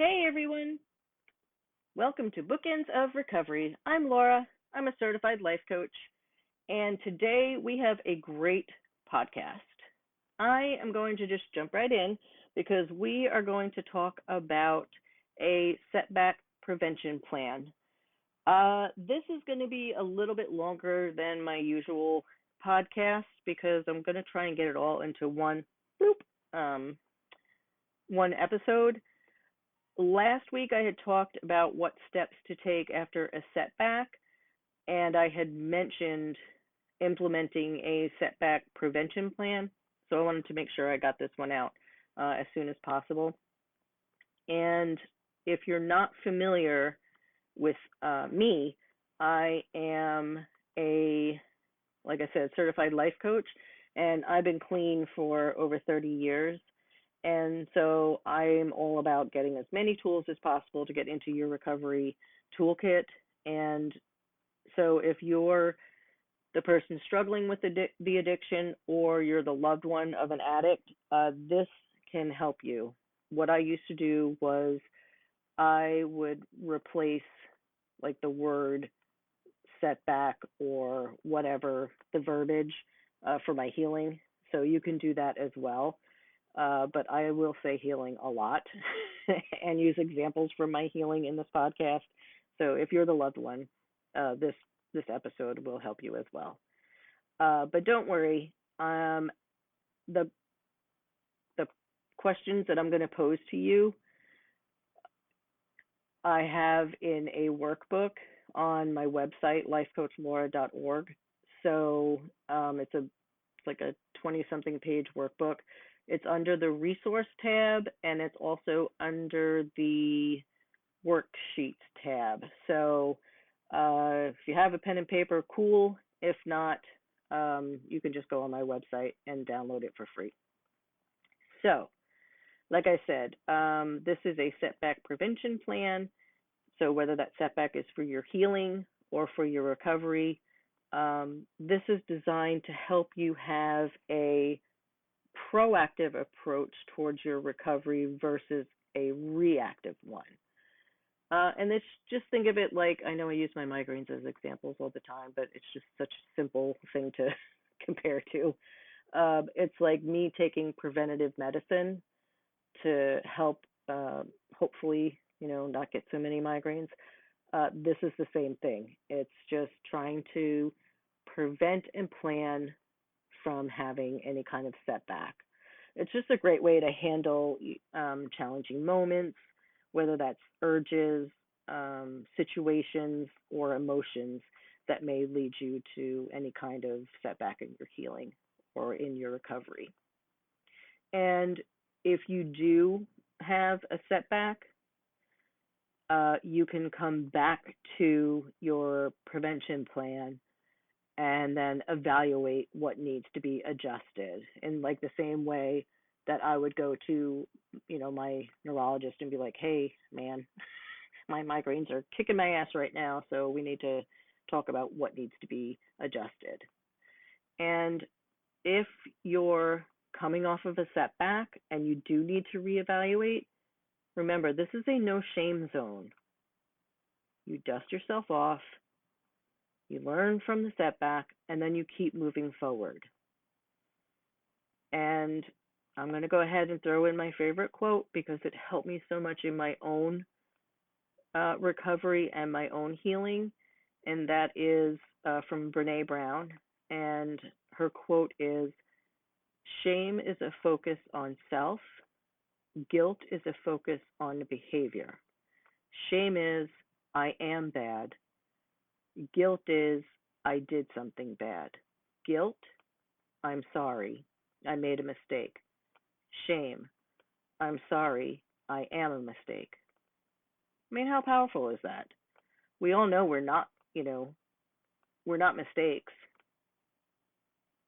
Hey everyone, welcome to Bookends of Recovery. I'm Laura. I'm a certified life coach, and today we have a great podcast. I am going to just jump right in because we are going to talk about a setback prevention plan. This is going to be a little bit longer than my usual podcast because I'm going to try and get it all into um, one episode. Last week I had talked about what steps to take after a setback, and I had mentioned implementing a setback prevention plan. So I wanted to make sure I got this one out as soon as possible. And if you're not familiar with me, I am like I said, certified life coach, and I've been clean for over 30 years. And so I'm all about getting as many tools as possible to get into your recovery toolkit. And so if you're the person struggling with the addiction or you're the loved one of an addict, this can help you. What I used to do was I would replace like the word setback or whatever, the verbiage for my healing. So you can do that as well. But I will say healing a lot and use examples from my healing in this podcast. So if you're the loved one, this episode will help you as well. But don't worry, the the questions that I'm going to pose to you, I have in a workbook on my website, lifecoachlaura.org. So it's like a 20-something page workbook. It's under the resource tab, and it's also under the worksheets tab. So if you have a pen and paper, cool. If not, you can just go on my website and download it for free. So, like I said, this is a setback prevention plan. So whether that setback is for your healing or for your recovery, this is designed to help you have a proactive approach towards your recovery versus a reactive one. And it's just think of it like, I know I use my migraines as examples all the time, but it's just such a simple thing to compare to. It's like me taking preventative medicine to help hopefully, not get so many migraines. This is the same thing. It's just trying to prevent and plan from having any kind of setback. It's just a great way to handle challenging moments, whether that's urges, situations, or emotions that may lead you to any kind of setback in your healing or in your recovery. And if you do have a setback, you can come back to your prevention plan and then evaluate what needs to be adjusted in like the same way that I would go to, my neurologist and be like, hey, man, my migraines are kicking my ass right now, so we need to talk about what needs to be adjusted. And if you're coming off of a setback and you do need to reevaluate, remember, this is a no shame zone. You dust yourself off, you learn from the setback, and then you keep moving forward. And I'm going to go ahead and throw in my favorite quote because it helped me so much in my own recovery and my own healing, and that is from Brené Brown. And her quote is, "Shame is a focus on self. Guilt is a focus on behavior. Shame is, I am bad. Guilt is, I did something bad. Guilt, I'm sorry. I made a mistake. Shame, I'm sorry. I am a mistake." I mean, how powerful is that? We all know we're not mistakes.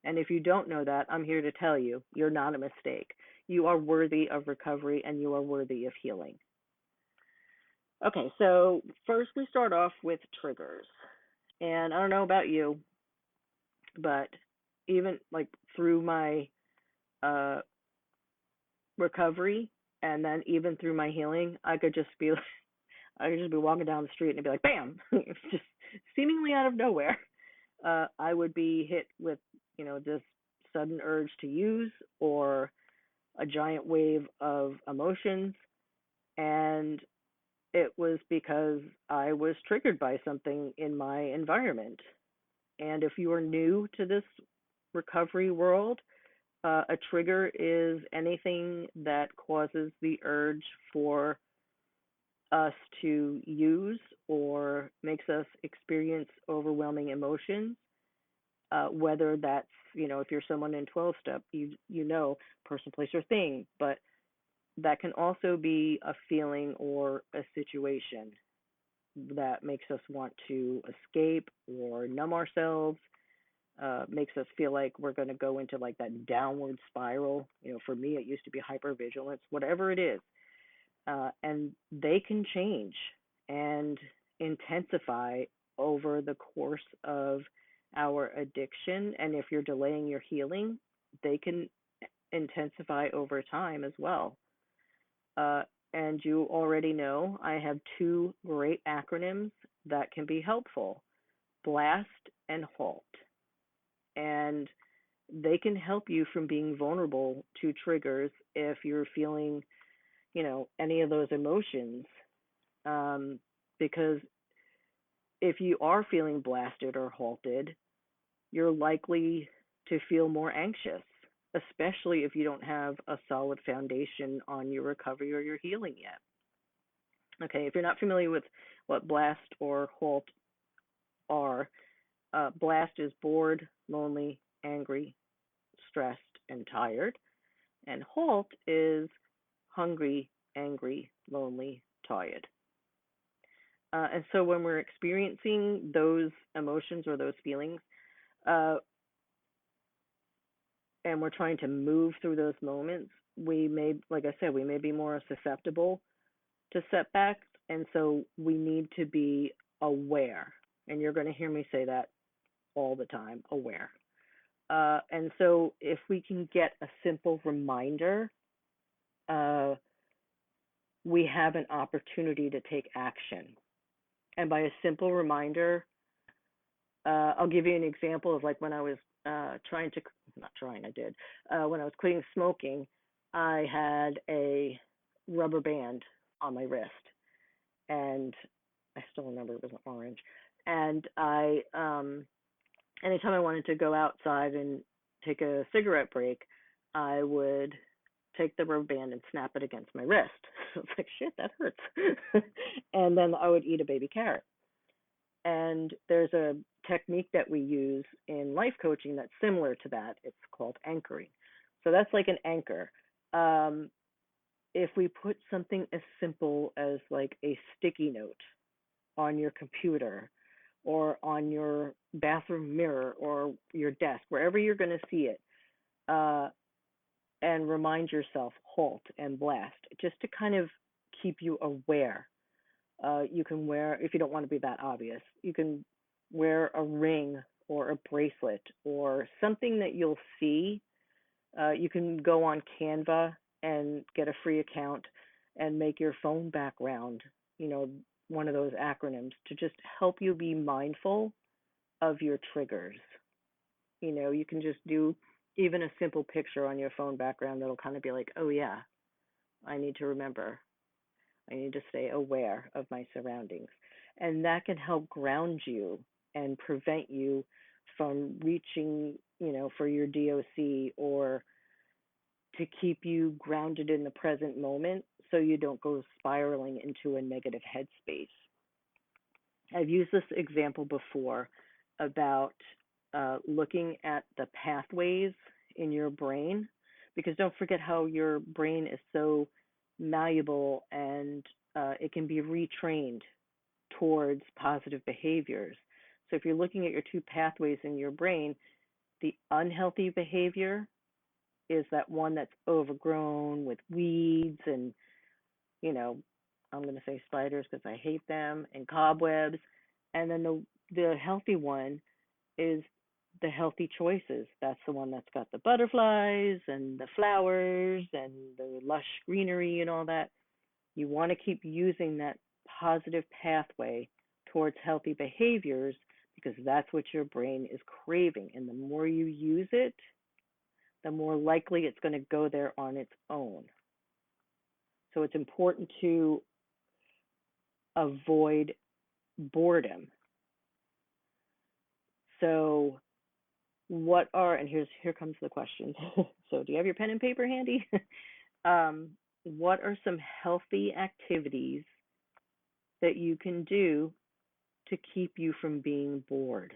And if you don't know that, I'm here to tell you, you're not a mistake. You are worthy of recovery and you are worthy of healing. Okay, so first we start off with triggers. And I don't know about you, but even like through my recovery And then even through my healing, I could just be walking down the street and it'd be like, bam, it's just seemingly out of nowhere. I would be hit with, this sudden urge to use or a giant wave of emotions. And it was because I was triggered by something in my environment. And if you are new to this recovery world, a trigger is anything that causes the urge for us to use or makes us experience overwhelming emotions. Whether that's, if you're someone in 12 step, you know person, place, or thing, but that can also be a feeling or a situation that makes us want to escape or numb ourselves, makes us feel like we're going to go into like that downward spiral. For me, it used to be hypervigilance, whatever it is. And they can change and intensify over the course of our addiction. And if you're delaying your healing, they can intensify over time as well. Uh, and you already know I have two great acronyms that can be helpful: BLAST and HALT. And they can help you from being vulnerable to triggers if you're feeling, any of those emotions. Because if you are feeling blasted or halted, you're likely to feel more anxious, especially if you don't have a solid foundation on your recovery or your healing yet. Okay, if you're not familiar with what blast or halt are, blast is bored, lonely, angry, stressed, and tired. And halt is hungry, angry, lonely, tired. And so when we're experiencing those emotions or those feelings, uh, and we're trying to move through those moments, we may, like I said, we may be more susceptible to setbacks. And so we need to be aware. And you're going to hear me say that all the time: aware. And so if we can get a simple reminder, uh, we have an opportunity to take action. And by a simple reminder, I'll give you an example of like when I was not trying, I did. When I was quitting smoking, I had a rubber band on my wrist, and I still remember it was orange. And anytime I wanted to go outside and take a cigarette break, I would take the rubber band and snap it against my wrist. So it's like, shit, that hurts. And then I would eat a baby carrot. And there's a technique that we use in life coaching that's similar to that. It's called anchoring. So that's like an anchor. If we put something as simple as like a sticky note on your computer or on your bathroom mirror or your desk, wherever you're going to see it, and remind yourself, halt and blast, just to kind of keep you aware. You can wear, if you don't want to be that obvious, you can wear a ring or a bracelet or something that you'll see. You can go on Canva and get a free account and make your phone background, one of those acronyms to just help you be mindful of your triggers. You can just do even a simple picture on your phone background that'll kind of be like, oh yeah, I need to remember. I need to stay aware of my surroundings. And that can help ground you and prevent you from reaching, for your DOC, or to keep you grounded in the present moment so you don't go spiraling into a negative headspace. I've used this example before about looking at the pathways in your brain, because don't forget how your brain is so malleable, and it can be retrained towards positive behaviors. So if you're looking at your two pathways in your brain, the unhealthy behavior is that one that's overgrown with weeds and, I'm going to say spiders because I hate them, and cobwebs. And then the healthy one is the healthy choices. That's the one that's got the butterflies and the flowers and the lush greenery and all that. You want to keep using that positive pathway towards healthy behaviors because that's what your brain is craving. And the more you use it, the more likely it's going to go there on its own. So it's important to avoid boredom. So here comes the question. So do you have your pen and paper handy? um, what are some healthy activities that you can do to keep you from being bored?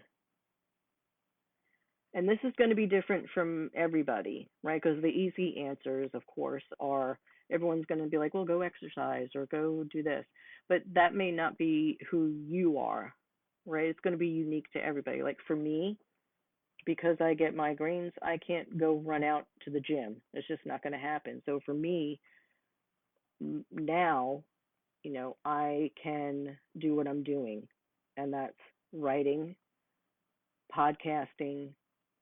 And this is going to be different from everybody, right? Because the easy answers, of course, are everyone's going to be like, well, go exercise or go do this. But that may not be who you are, right? It's going to be unique to everybody. Like for me, because I get migraines, I can't go run out to the gym. It's just not going to happen. So for me, now, I can do what I'm doing, and that's writing, podcasting,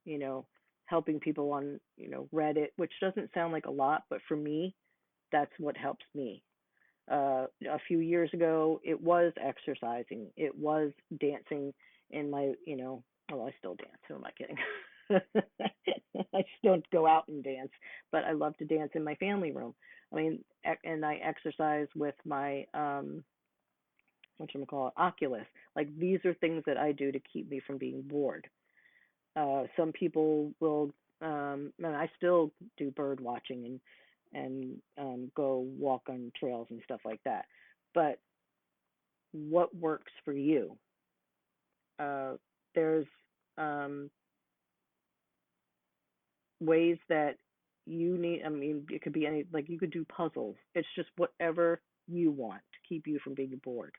you know, helping people on, Reddit, which doesn't sound like a lot, but for me, that's what helps me. A few years ago, it was exercising, it was dancing in my, well, I still dance. Who am I kidding? I just don't go out and dance, but I love to dance in my family room. I mean, and I exercise with my whatchamacallit, Oculus. Like these are things that I do to keep me from being bored. Some people will, and I still do bird watching and go walk on trails and stuff like that. But what works for you? There's um, ways that you need. I mean, it could be any, like you could do puzzles. It's just whatever you want to keep you from being bored.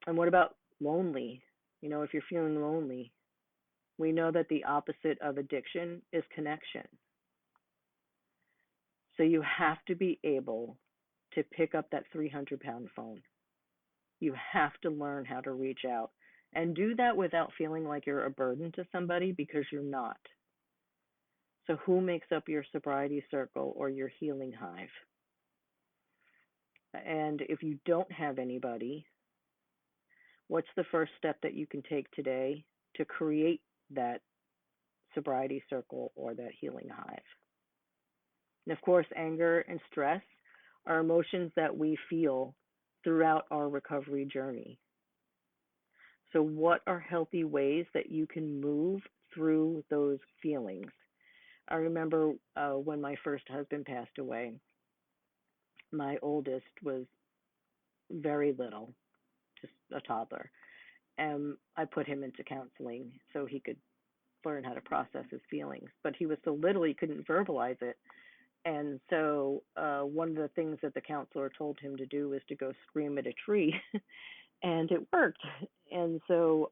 And what about lonely? If you're feeling lonely, we know that the opposite of addiction is connection. So you have to be able to pick up that 300-pound phone. You have to learn how to reach out and do that without feeling like you're a burden to somebody because you're not. So who makes up your sobriety circle or your healing hive? And if you don't have anybody, what's the first step that you can take today to create that sobriety circle or that healing hive? And of course, anger and stress are emotions that we feel throughout our recovery journey. So, what are healthy ways that you can move through those feelings? I remember when my first husband passed away, my oldest was very little, just a toddler. And I put him into counseling so he could learn how to process his feelings. But he was so little he couldn't verbalize it. And so one of the things that the counselor told him to do was to go scream at a tree, and it worked. And so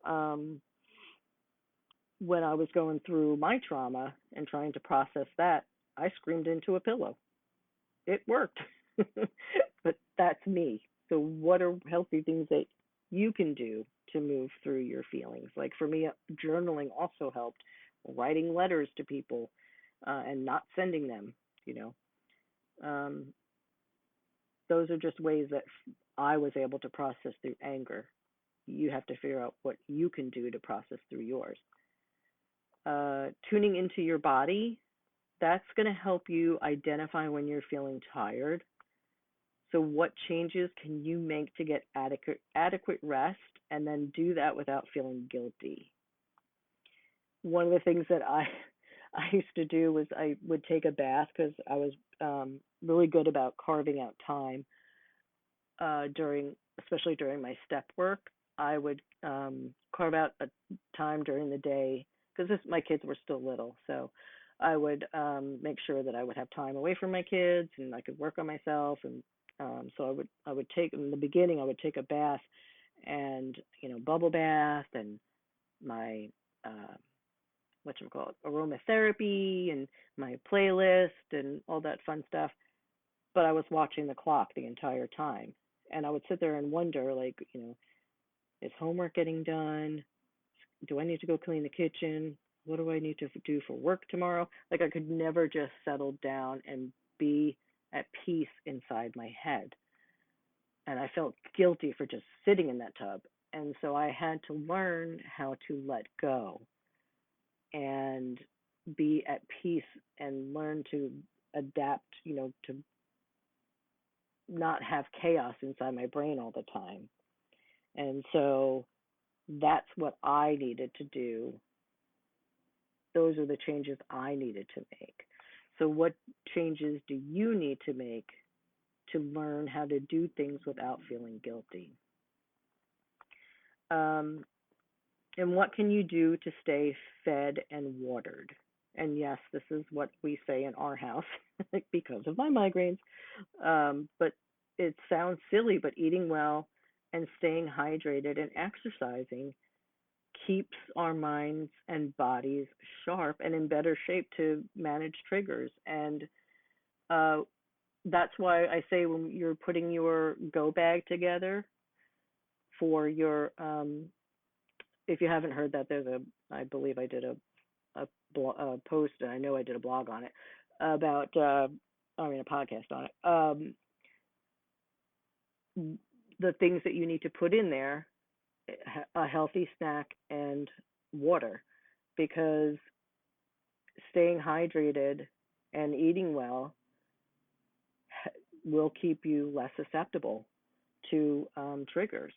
when I was going through my trauma and trying to process that, I screamed into a pillow. It worked. But that's me. So what are healthy things that you can do to move through your feelings? Like for me, journaling also helped. Writing letters to people and not sending them, you know. Um, those are just ways that I was able to process through anger. You have to figure out what you can do to process through yours. Tuning into your body, that's going to help you identify when you're feeling tired. So what changes can you make to get adequate rest and then do that without feeling guilty? One of the things that I used to do was I would take a bath because I was really good about carving out time especially during my step work. I would carve out a time during the day because my kids were still little, so I would make sure that I would have time away from my kids and I could work on myself. And so I would take in the beginning I would take a bath and bubble bath and my aromatherapy and my playlist and all that fun stuff. But I was watching the clock the entire time, and I would sit there and wonder, like, is homework getting done? do I need to go clean the kitchen? What do I need to do for work tomorrow? Like I could never just settle down and be at peace inside my head. And I felt guilty for just sitting in that tub. And so I had to learn how to let go and be at peace and learn to adapt, to not have chaos inside my brain all the time. And so that's what I needed to do. Those are the changes I needed to make. So, what changes do you need to make to learn how to do things without feeling guilty? Um, and what can you do to stay fed and watered? And yes, this is what we say in our house because of my migraines. But it sounds silly, but eating well and staying hydrated and exercising keeps our minds and bodies sharp and in better shape to manage triggers. And uh, that's why I say when you're putting your go bag together for your, if you haven't heard that, I believe I did a post, and I know I did a blog on it about, a podcast on it. The things that you need to put in there, a healthy snack and water, because staying hydrated and eating well will keep you less susceptible to triggers.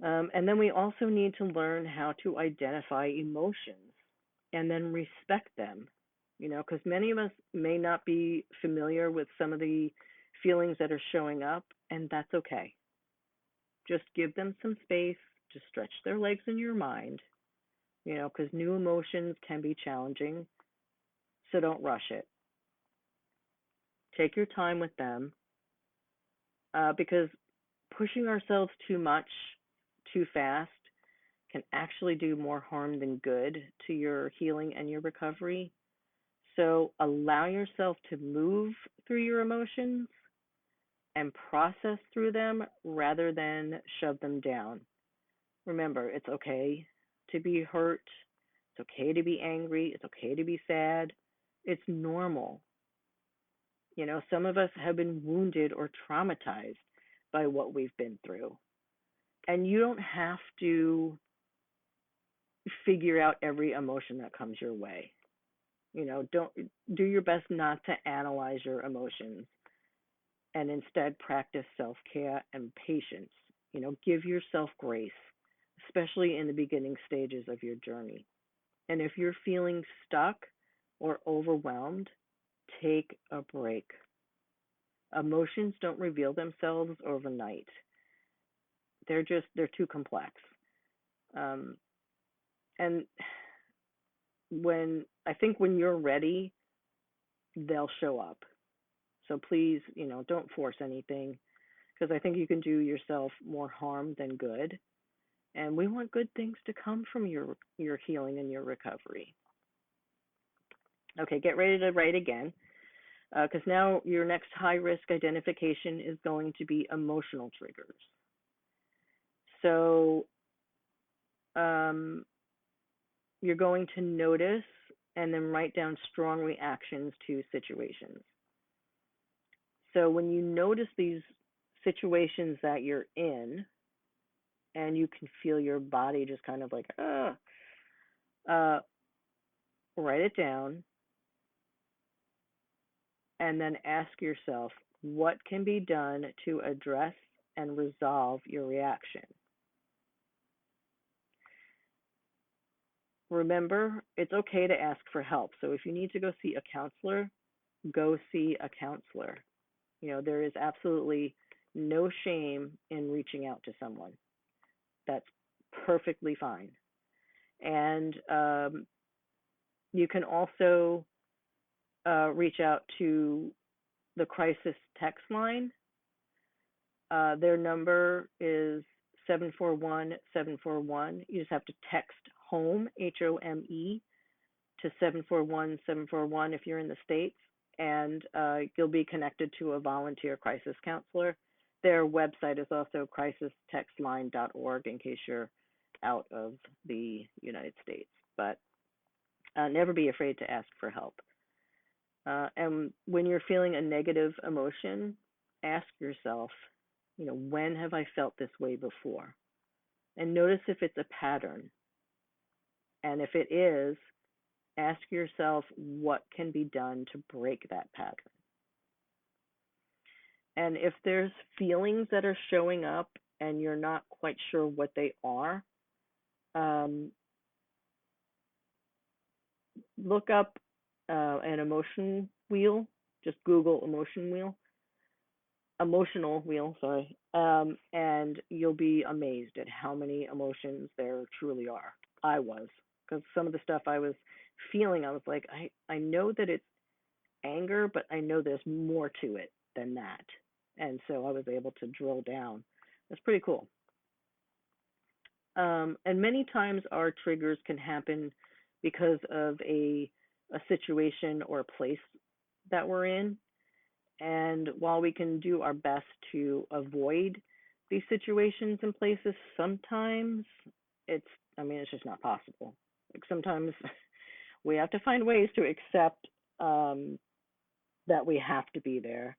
And then we also need to learn how to identify emotions and then respect them, because many of us may not be familiar with some of the feelings that are showing up, and that's okay. Just give them some space to stretch their legs in your mind, because new emotions can be challenging, so don't rush it. Take your time with them, because pushing ourselves too much, too fast, can actually do more harm than good to your healing and your recovery. So allow yourself to move through your emotions and process through them rather than shove them down. Remember, it's okay to be hurt. It's okay to be angry. It's okay to be sad. It's normal. Some of us have been wounded or traumatized by what we've been through. And you don't have to figure out every emotion that comes your way. Don't do your best not to analyze your emotions and instead practice self-care and patience. Give yourself grace, especially in the beginning stages of your journey. And if you're feeling stuck or overwhelmed, take a break. Emotions don't reveal themselves overnight. They're too complex. And when you're ready, they'll show up. So please, don't force anything, because I think you can do yourself more harm than good. And we want good things to come from your healing and your recovery. Okay, get ready to write again, because now your next high risk identification is going to be emotional triggers. So you're going to notice and then write down strong reactions to situations. So when you notice these situations that you're in, and you can feel your body just kind of like, write it down, and then ask yourself, what can be done to address and resolve your reaction? Remember, it's okay to ask for help. So if you need to go see a counselor, go see a counselor. There is absolutely no shame in reaching out to someone. That's perfectly fine. And you can also reach out to the crisis text line. Their number is 741-741. You just have to text HOME, HOME, to 741-741 if you're in the States, and you'll be connected to a volunteer crisis counselor. Their website is also crisistextline.org in case you're out of the United States. But never be afraid to ask for help. And when you're feeling a negative emotion, ask yourself, when have I felt this way before? And notice if it's a pattern. And if it is, ask yourself what can be done to break that pattern. And if there's feelings that are showing up and you're not quite sure what they are, look up an emotion wheel. Just Google emotional wheel, sorry, and you'll be amazed at how many emotions there truly are. I was, because some of the stuff I was feeling, I was like, I know that it's anger, but I know there's more to it than that. And so I was able to drill down. That's pretty cool. And many times our triggers can happen because of a situation or a place that we're in. And while we can do our best to avoid these situations and places, sometimes it's just not possible. Like sometimes we have to find ways to accept that we have to be there,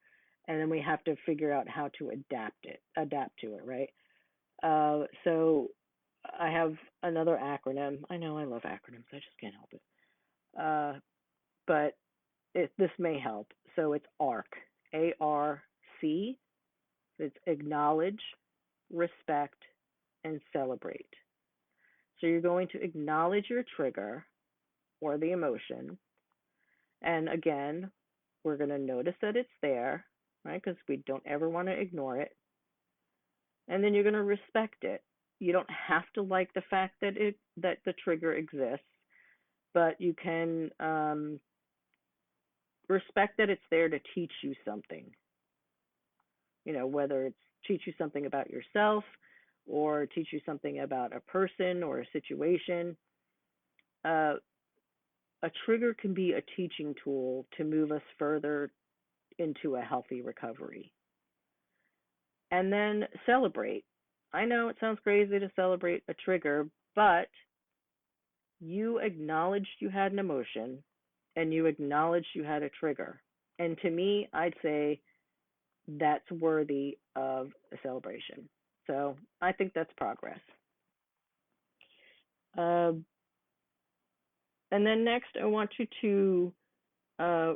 and then we have to figure out how to adapt to it, right? So I have another acronym. I know I love acronyms. I just can't help it. But this may help. So it's ARC, ARC. It's acknowledge, respect, and celebrate. So you're going to acknowledge your trigger or the emotion. And again, we're going to notice that it's there, right? Because we don't ever want to ignore it. And then you're going to respect it. You don't have to like the fact that the trigger exists, but you can respect that it's there to teach you something. Whether it's teach you something about yourself or teach you something about a person or a situation. A trigger can be a teaching tool to move us further into a healthy recovery. And then celebrate. I know it sounds crazy to celebrate a trigger, but you acknowledged you had an emotion and you acknowledged you had a trigger. And to me, I'd say that's worthy of a celebration. So I think that's progress. And then next, I want you to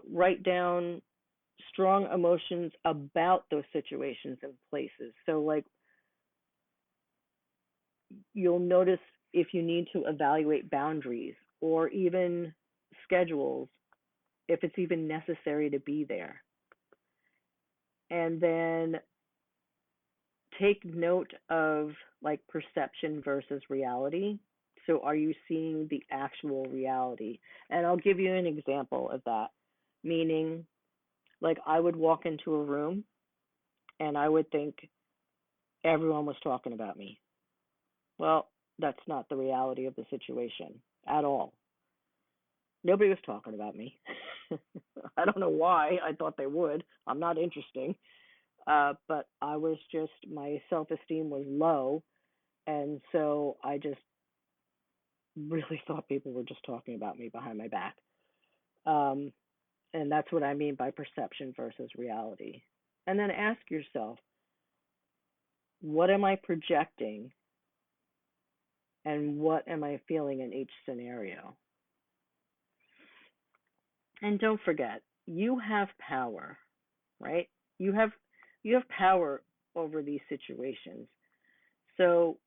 write down strong emotions about those situations and places. So, like, you'll notice if you need to evaluate boundaries or even schedules, if it's even necessary to be there. And then take note of like perception versus reality. So are you seeing the actual reality? And I'll give you an example of that. Meaning, like I would walk into a room and I would think everyone was talking about me. Well, that's not the reality of the situation at all. Nobody was talking about me. I don't know why I thought they would. I'm not interesting. But my self-esteem was low. And so I just really thought people were just talking about me behind my back. And that's what I mean by perception versus reality. And then ask yourself, what am I projecting? And what am I feeling in each scenario? And don't forget, you have power, right? You have power over these situations. So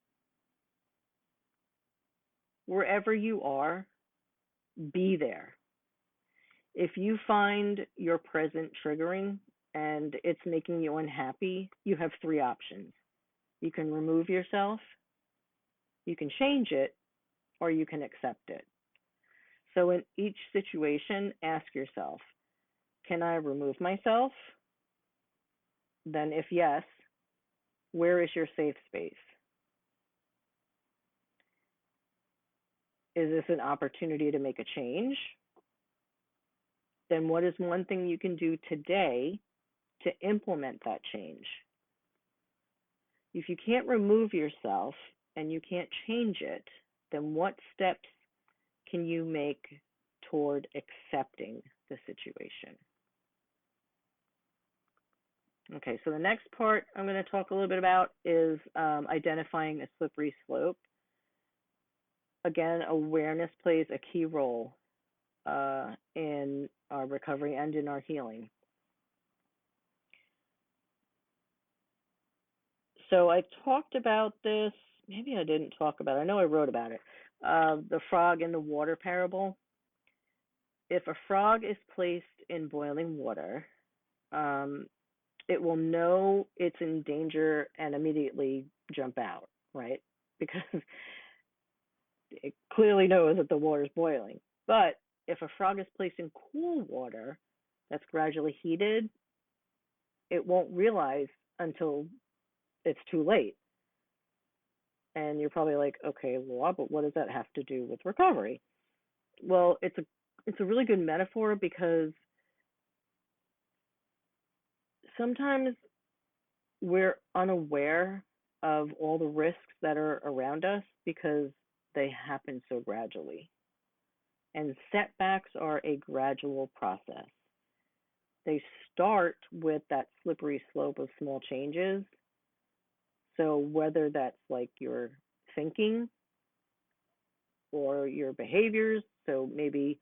wherever you are, be there. If you find your present triggering and it's making you unhappy, you have three options. You can remove yourself, you can change it, or you can accept it. So in each situation, ask yourself, can I remove myself? Then if yes, where is your safe space? Is this an opportunity to make a change? Then what is one thing you can do today to implement that change? If you can't remove yourself, and you can't change it, then what steps can you make toward accepting the situation? Okay, so the next part I'm going to talk a little bit about is identifying a slippery slope. Again, awareness plays a key role in our recovery and in our healing. So I talked about this, maybe I didn't talk about it. I know I wrote about it. The frog in the water parable. If a frog is placed in boiling water, it will know it's in danger and immediately jump out, right? Because it clearly knows that the water is boiling. But if a frog is placed in cool water that's gradually heated, it won't realize until it's too late. And you're probably like, okay, well, but what does that have to do with recovery? Well, it's a really good metaphor because sometimes we're unaware of all the risks that are around us because they happen so gradually. And setbacks are a gradual process. They start with that slippery slope of small changes. So whether that's like your thinking or your behaviors, so maybe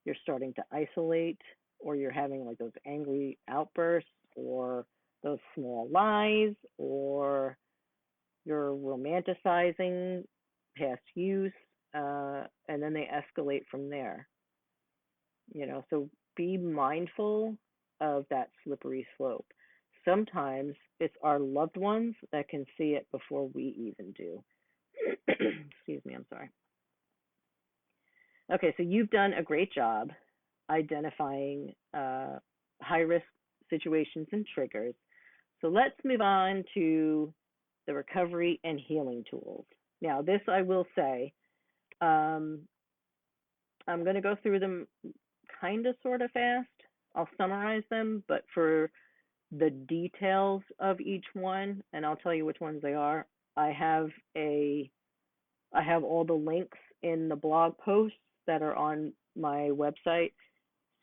you're starting to isolate or you're having like those angry outbursts or those small lies, or you're romanticizing past use, and then they escalate from there. So be mindful of that slippery slope. Sometimes it's our loved ones that can see it before we even do. Excuse me, I'm sorry. Okay, so you've done a great job identifying high risk situations and triggers. So let's move on to the recovery and healing tools. Now, this I will say, I'm going to go through them kind of sort of fast. I'll summarize them, but for the details of each one, and I'll tell you which ones they are, I have all the links in the blog posts that are on my website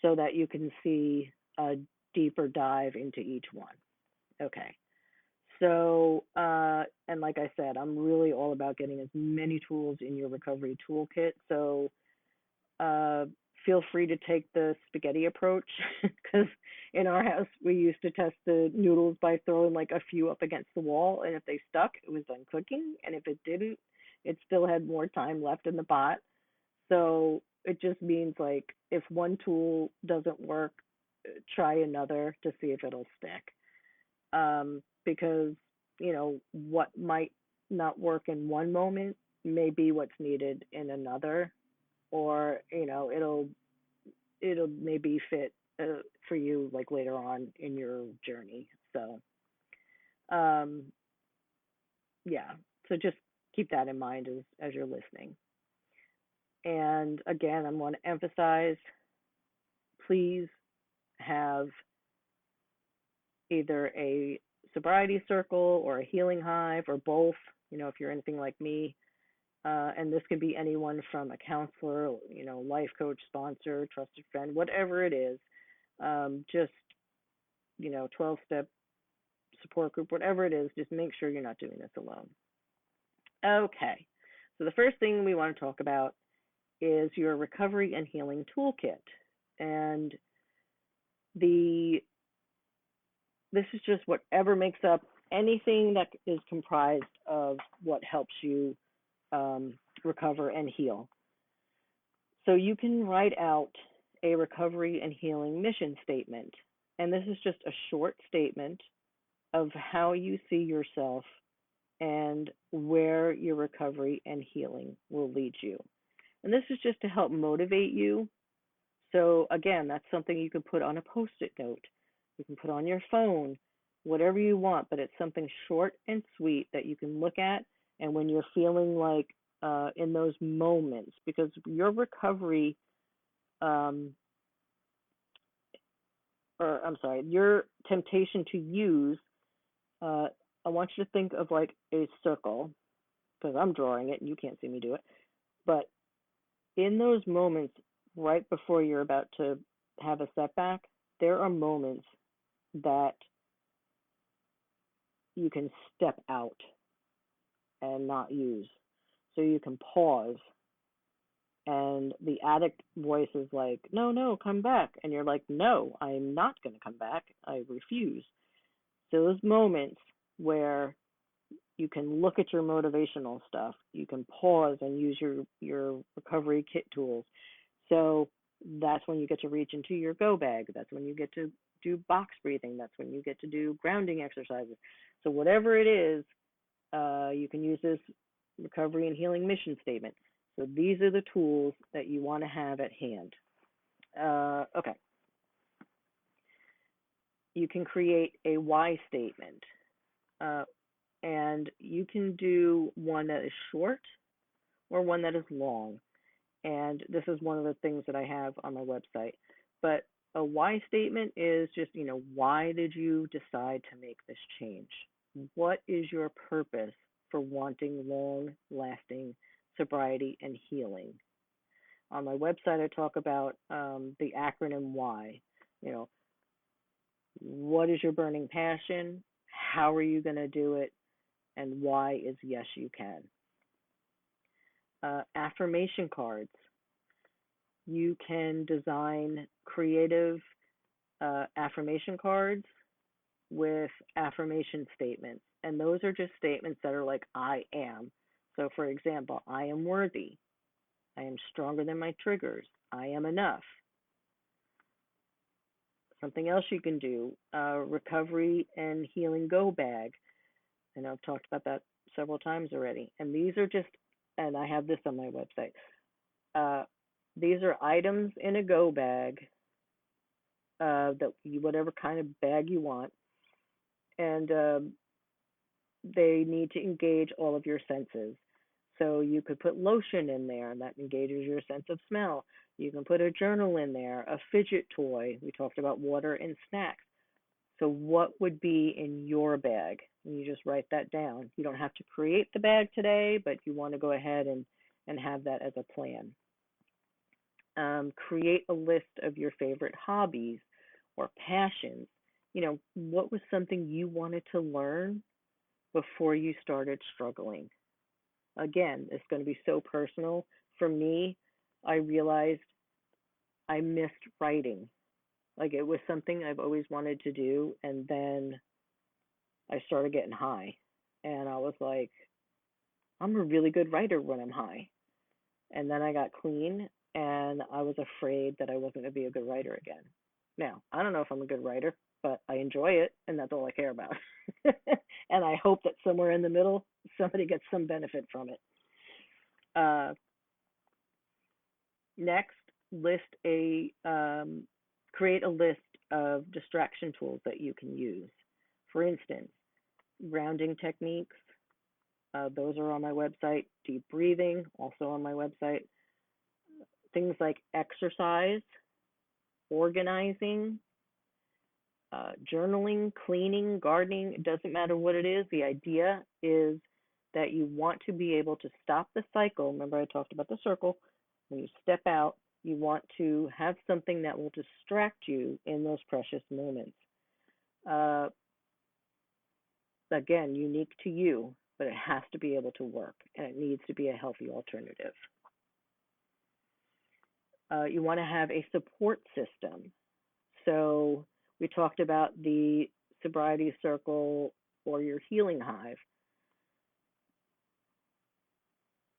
so that you can see a deeper dive into each one. Okay. So, and like I said, I'm really all about getting as many tools in your recovery toolkit. So, feel free to take the spaghetti approach because in our house we used to test the noodles by throwing like a few up against the wall, and if they stuck, it was done cooking, and if it didn't, it still had more time left in the pot. So it just means like if one tool doesn't work, try another to see if it'll stick. Because what might not work in one moment may be what's needed in another, or it'll maybe fit for you like later on in your journey. So yeah, so just keep that in mind as you're listening. And again, I want to emphasize, please have either a sobriety circle or a healing hive or both, if you're anything like me. And this can be anyone from a counselor, life coach, sponsor, trusted friend, whatever it is. Just, 12-step support group, whatever it is, just make sure you're not doing this alone. Okay, so the first thing we want to talk about is your recovery and healing toolkit. And this is just whatever makes up anything that is comprised of what helps you recover and heal. So you can write out a recovery and healing mission statement. And this is just a short statement of how you see yourself and where your recovery and healing will lead you. And this is just to help motivate you. So again, that's something you can put on a Post-it note. You can put on your phone, whatever you want, but it's something short and sweet that you can look at. And when you're feeling like in those moments, because your recovery, your temptation to use, I want you to think of like a circle. because I'm drawing it and you can't see me do it. But in those moments, right before you're about to have a setback, there are moments that you can step out and not use. So you can pause, and the addict voice is like, no, no, come back. And you're like, no, I'm not going to come back. I refuse. So those moments where you can look at your motivational stuff, you can pause and use your recovery kit tools. So that's when you get to reach into your go bag. That's when you get to do box breathing. That's when you get to do grounding exercises. So whatever it is, you can use this recovery and healing mission statement. So these are the tools that you want to have at hand. Okay. You can create a why statement. And you can do one that is short or one that is long. And this is one of the things that I have on my website. But a why statement is just, why did you decide to make this change? What is your purpose for wanting long-lasting sobriety and healing? On my website, I talk about the acronym WHY. What is your burning passion? How are you going to do it? And why is yes, you can. Affirmation cards. You can design creative affirmation cards with affirmation statements. And those are just statements that are like, I am. So, for example, I am worthy. I am stronger than my triggers. I am enough. Something else you can do, recovery and healing go bag. And I've talked about that several times already. And these are just, and I have this on my website. These are items in a go bag, whatever kind of bag you want, and they need to engage all of your senses. So you could put lotion in there, and that engages your sense of smell. You can put a journal in there, a fidget toy. We talked about water and snacks. So what would be in your bag? And you just write that down. You don't have to create the bag today, but you want to go ahead and have that as a plan. Create a list of your favorite hobbies or passions. What was something you wanted to learn before you started struggling? Again, it's going to be so personal. For me, I realized I missed writing. Like it was something I've always wanted to do, and then I started getting high, and I was like, I'm a really good writer when I'm high. And then I got clean, and I was afraid that I wasn't going to be a good writer again. Now, I don't know if I'm a good writer, but I enjoy it, and that's all I care about. And I hope that somewhere in the middle, somebody gets some benefit from it. Next, create a list of distraction tools that you can use. For instance, grounding techniques. Those are on my website. Deep breathing, also on my website. Things like exercise, organizing, journaling, cleaning, gardening. It doesn't matter what it is. The idea is that you want to be able to stop the cycle. Remember, I talked about the circle. When you step out, you want to have something that will distract you in those precious moments. Again, unique to you, but it has to be able to work, and it needs to be a healthy alternative. You want to have a support system. So we talked about the sobriety circle or your healing hive.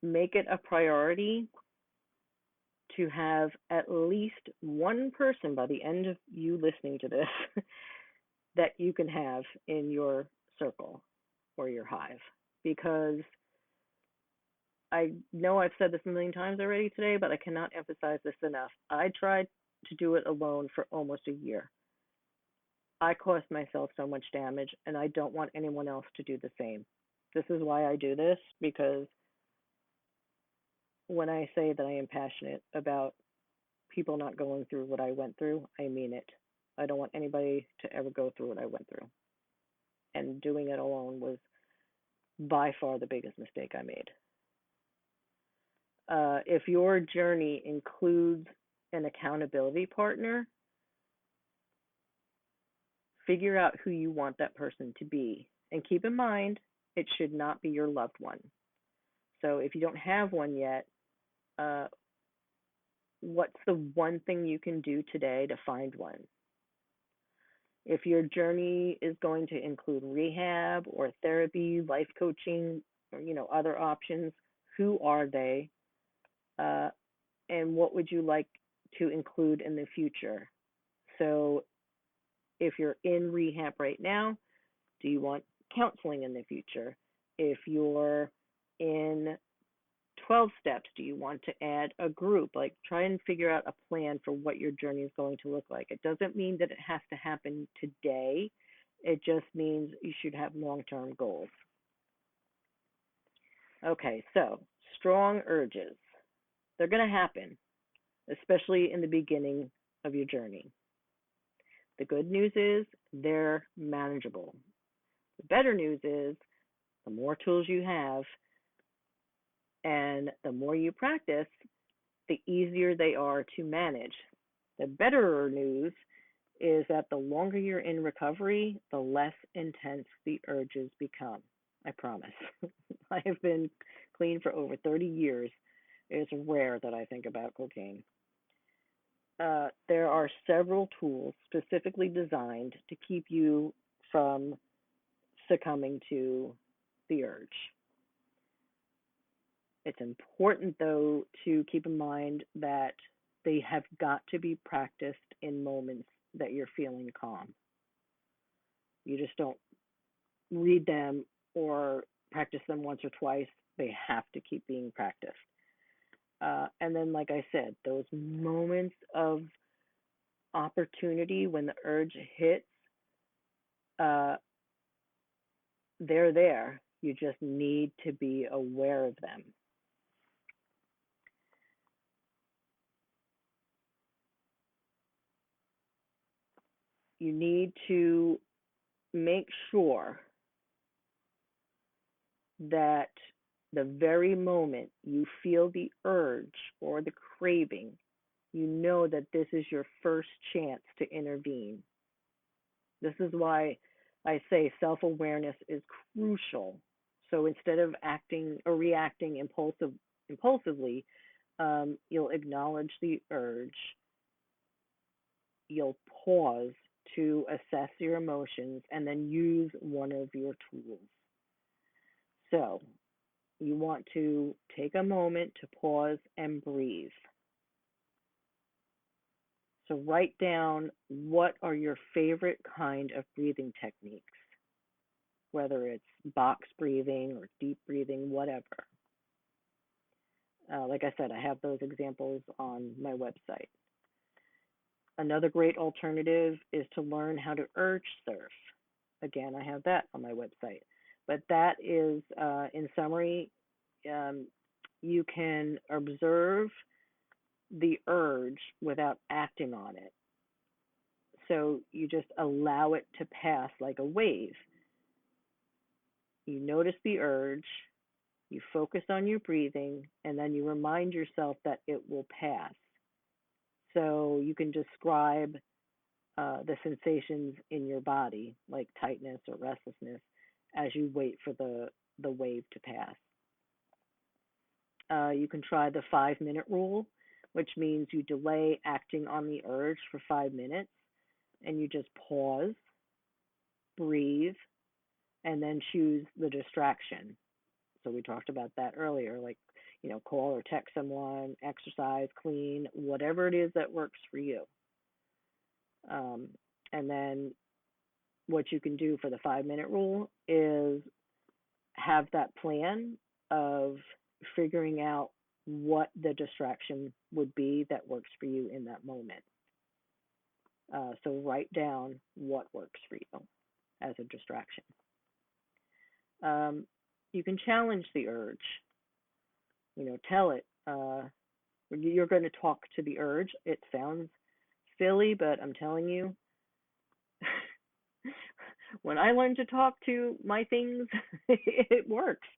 Make it a priority to have at least one person by the end of you listening to this that you can have in your circle or your hive. Because I know I've said this a million times already today, but I cannot emphasize this enough. I tried to do it alone for almost a year. I caused myself so much damage, and I don't want anyone else to do the same. This is why I do this, because when I say that I am passionate about people not going through what I went through, I mean it. I don't want anybody to ever go through what I went through. And doing it alone was by far the biggest mistake I made. If your journey includes an accountability partner, figure out who you want that person to be. And keep in mind, it should not be your loved one. So if you don't have one yet, uh, what's the one thing you can do today to find one? If your journey is going to include rehab or therapy, life coaching, or other options, who are they? Uh, and what would you like to include in the future? So if you're in rehab right now, do you want counseling in the future? If you're in 12 steps, do you want to add a group? Like, try and figure out a plan for what your journey is going to look like. It doesn't mean that it has to happen today. It just means you should have long-term goals. Okay, so strong urges. They're going to happen, especially in the beginning of your journey. The good news is they're manageable. The better news is the more tools you have and the more you practice, the easier they are to manage. The better news is that the longer you're in recovery, the less intense the urges become. I promise. I have been clean for over 30 years. It's rare that I think about cocaine. There are several tools specifically designed to keep you from succumbing to the urge. It's important, though, to keep in mind that they have got to be practiced in moments that you're feeling calm. You just don't read them or practice them once or twice. They have to keep being practiced. And then, like I said, those moments of opportunity when the urge hits, uh, they're there. You just need to be aware of them. You need to make sure that the very moment you feel the urge or the craving, you know that this is your first chance to intervene. This is why I say self-awareness is crucial. So instead of acting or reacting impulsively, you'll acknowledge the urge. You'll pause to assess your emotions and then use one of your tools. So you want to take a moment to pause and breathe. So write down what are your favorite kind of breathing techniques, whether it's box breathing or deep breathing, whatever. Like I said, I have those examples on my website. Another great alternative is to learn how to urge surf. Again, I have that on my website. But that is, in summary, you can observe the urge without acting on it. So you just allow it to pass like a wave. You notice the urge, you focus on your breathing, and then you remind yourself that it will pass. So you can describe the sensations in your body, like tightness or restlessness, as you wait for the wave to pass. You can try the 5-minute rule, which means you delay acting on the urge for 5 minutes and you just pause, breathe, and then choose the distraction. So we talked about that earlier, like, call or text someone, exercise, clean, whatever it is that works for you. And then what you can do for the 5-minute rule is have that plan of figuring out what the distraction would be that works for you in that moment. So write down what works for you as a distraction. You can challenge the urge. Tell it. You're going to talk to the urge. It sounds silly, but I'm telling you, When I learn to talk to my things, it works.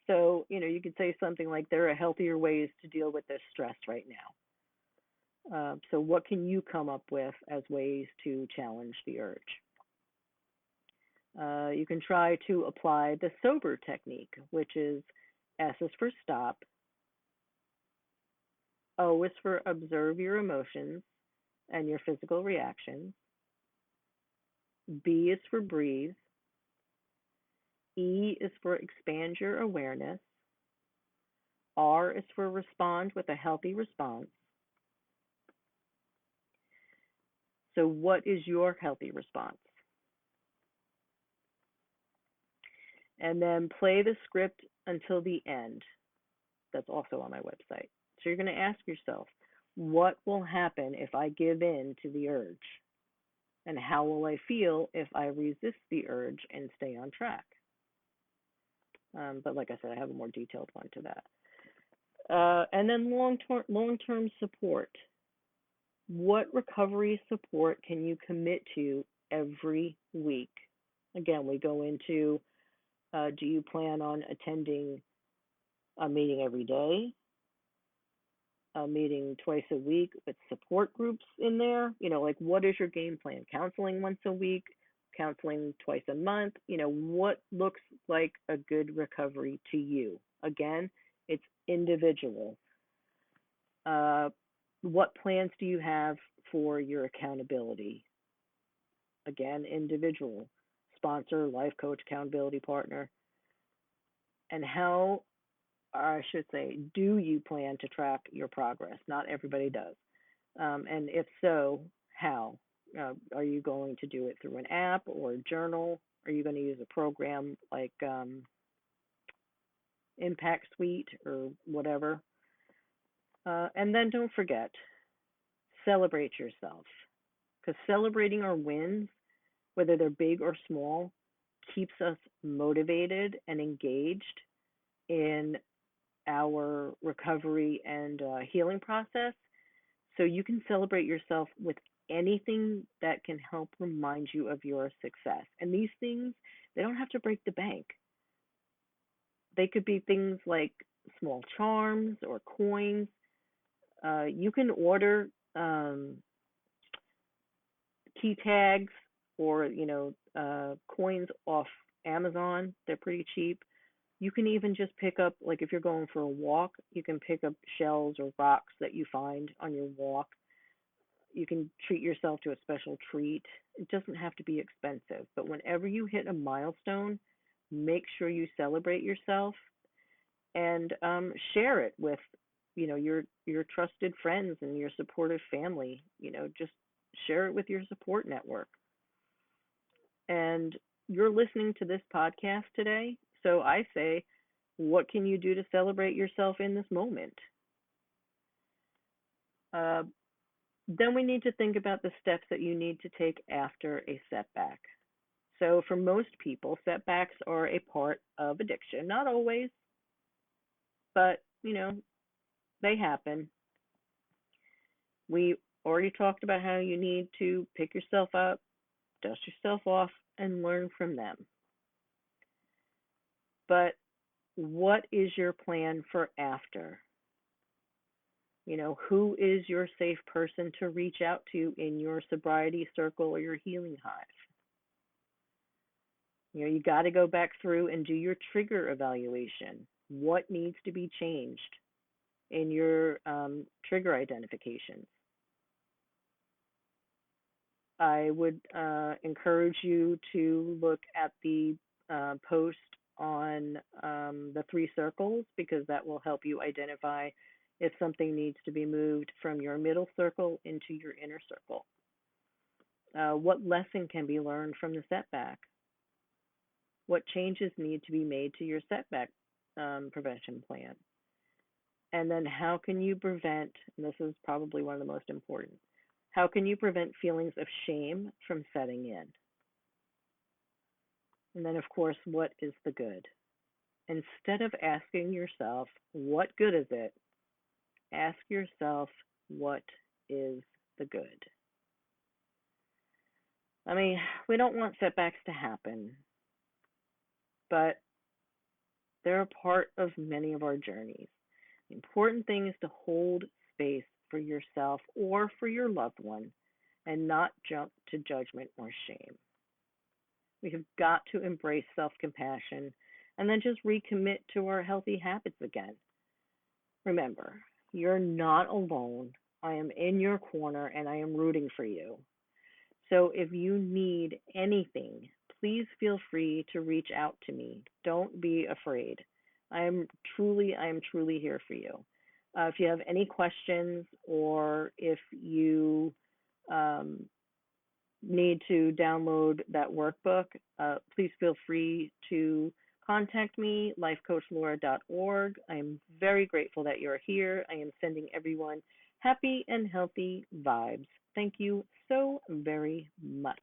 So, you could say something like, there are healthier ways to deal with this stress right now. So, what can you come up with as ways to challenge the urge? You can try to apply the sober technique, which is S is for stop, O is for observe your emotions and your physical reactions, B is for breathe, E is for expand your awareness, R is for respond with a healthy response. So, what is your healthy response? And then play the script until the end. That's also on my website. So, you're going to ask yourself, what will happen if I give in to the urge? And how will I feel if I resist the urge and stay on track? But like I said, I have a more detailed one to that. And then long-term support. What recovery support can you commit to every week? Again, we go into, do you plan on attending a meeting every day, a meeting twice a week with support groups in there? Like, what is your game plan? Counseling once a week, counseling twice a month? What looks like a good recovery to you? Again, it's individual. What plans do you have for your accountability? Again, individual. Sponsor, life coach, accountability partner. And how, I should say, do you plan to track your progress? Not everybody does. And if so, how? Are you going to do it through an app or a journal? Are you going to use a program like Impact Suite or whatever? And then don't forget, celebrate yourself. Because celebrating our wins, whether they're big or small, keeps us motivated and engaged in our recovery and healing process. So you can celebrate yourself with anything that can help remind you of your success. And these things, they don't have to break the bank. They could be things like small charms or coins. You can order key tags or coins off Amazon. They're pretty cheap. You can even just pick up, like if you're going for a walk, you can pick up shells or rocks that you find on your walk. You can treat yourself to a special treat. It doesn't have to be expensive, but whenever you hit a milestone, make sure you celebrate yourself and share it with your trusted friends and your supportive family. Just share it with your support network. And you're listening to this podcast today, so I say, what can you do to celebrate yourself in this moment? Then we need to think about the steps that you need to take after a setback. So for most people, setbacks are a part of addiction. Not always, but they happen. We already talked about how you need to pick yourself up, dust yourself off, and learn from them. But what is your plan for after? Who is your safe person to reach out to in your sobriety circle or your healing hive? You got to go back through and do your trigger evaluation. What needs to be changed in your trigger identifications? I would encourage you to look at the post on the 3 circles, because that will help you identify if something needs to be moved from your middle circle into your inner circle. What lesson can be learned from the setback? What changes need to be made to your setback prevention plan? And then how can you prevent, and this is probably one of the most important, how can you prevent feelings of shame from setting in? And then, of course, what is the good? Instead of asking yourself, what good is it? Ask yourself, what is the good? I mean, we don't want setbacks to happen, but they're a part of many of our journeys. The important thing is to hold space for yourself or for your loved one and not jump to judgment or shame. We have got to embrace self compassion and then just recommit to our healthy habits again. Remember, you're not alone. I am in your corner and I am rooting for you. So if you need anything, please feel free to reach out to me. Don't be afraid. I am truly here for you. If you have any questions or if you um, need to download that workbook, please feel free to contact me, lifecoachlaura.org. I am very grateful that you're here. I am sending everyone happy and healthy vibes. Thank you so very much.